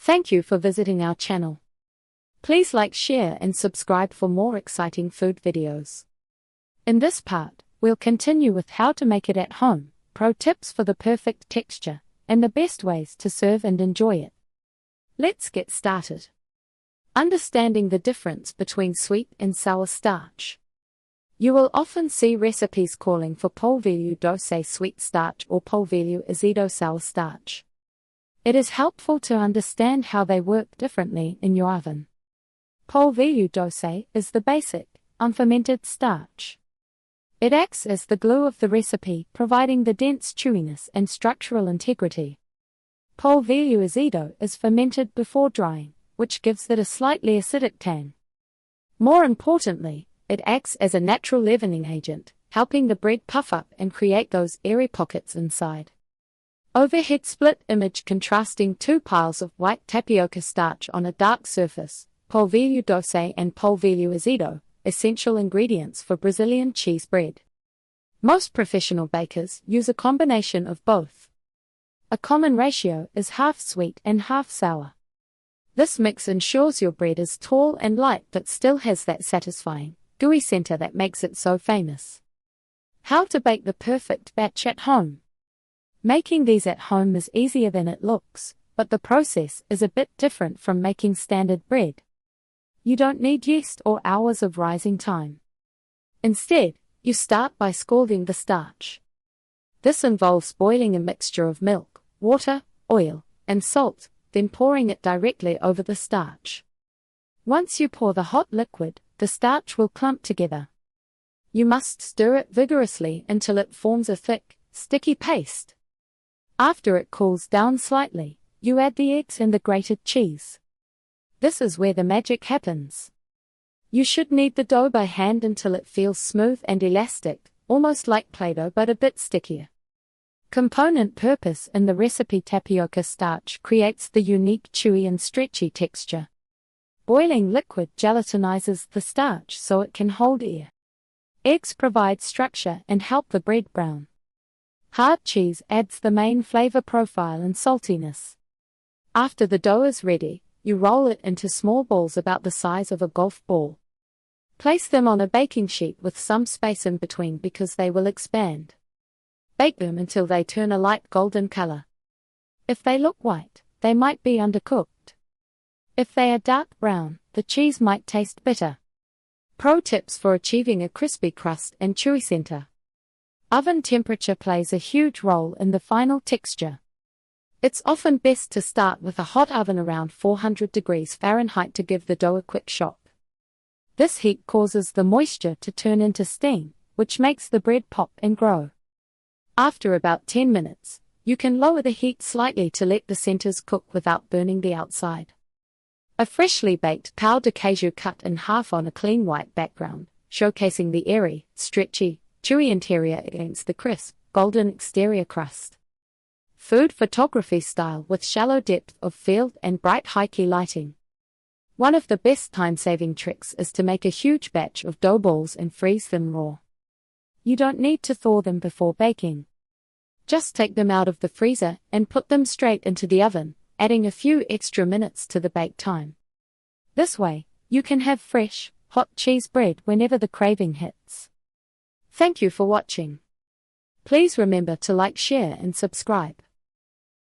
Thank you for visiting our channel. Please like, share and subscribe for more exciting food videos. In this part, we'll continue with how to make it at home, pro tips for the perfect texture, and the best ways to serve and enjoy it. Let's get started. Understanding the difference between sweet and sour starch. You will often see recipes calling for polvilho doce sweet starch or polvilho azedo sour starch. It is helpful to understand how they work differently in your oven. Polvilho doce is the basic, unfermented starch. It acts as the glue of the recipe, providing the dense chewiness and structural integrity. Polvilho azedo is fermented before drying, which gives it a slightly acidic tang. More importantly, it acts as a natural leavening agent, helping the bread puff up and create those airy pockets inside. Overhead split image contrasting two piles of white tapioca starch on a dark surface, polvilho doce and polvilho azedo, essential ingredients for Brazilian cheese bread. Most professional bakers use a combination of both. A common ratio is half sweet and half sour. This mix ensures your bread is tall and light but still has that satisfying, gooey center that makes it so famous. How to bake the perfect batch at home. Making these at home is easier than it looks, but the process is a bit different from making standard bread. You don't need yeast or hours of rising time. Instead, you start by scalding the starch. This involves boiling a mixture of milk, water, oil, and salt, then pouring it directly over the starch. Once you pour the hot liquid, the starch will clump together. You must stir it vigorously until it forms a thick, sticky paste. After it cools down slightly, you add the eggs and the grated cheese. This is where the magic happens. You should knead the dough by hand until it feels smooth and elastic, almost like Play-Doh but a bit stickier. Component purpose in the recipe: tapioca starch creates the unique chewy and stretchy texture. Boiling liquid gelatinizes the starch so it can hold air. Eggs provide structure and help the bread brown. Hard cheese adds the main flavor profile and saltiness. After the dough is ready, you roll it into small balls about the size of a golf ball. Place them on a baking sheet with some space in between because they will expand. Bake them until they turn a light golden color. If they look white, they might be undercooked. If they are dark brown, the cheese might taste bitter. Pro tips for achieving a crispy crust and chewy center. Oven temperature plays a huge role in the final texture. It's often best to start with a hot oven around 400 degrees Fahrenheit to give the dough a quick shock. This heat causes the moisture to turn into steam, which makes the bread pop and grow. After about 10 minutes, you can lower the heat slightly to let the centers cook without burning the outside. A freshly baked pão de queijo cut in half on a clean white background, showcasing the airy, stretchy, chewy interior against the crisp, golden exterior crust. Food photography style with shallow depth of field and bright high-key lighting. One of the best time-saving tricks is to make a huge batch of dough balls and freeze them raw. You don't need to thaw them before baking. Just take them out of the freezer and put them straight into the oven, adding a few extra minutes to the bake time. This way, you can have fresh, hot cheese bread whenever the craving hits. Thank you for watching. Please remember to like, share and subscribe.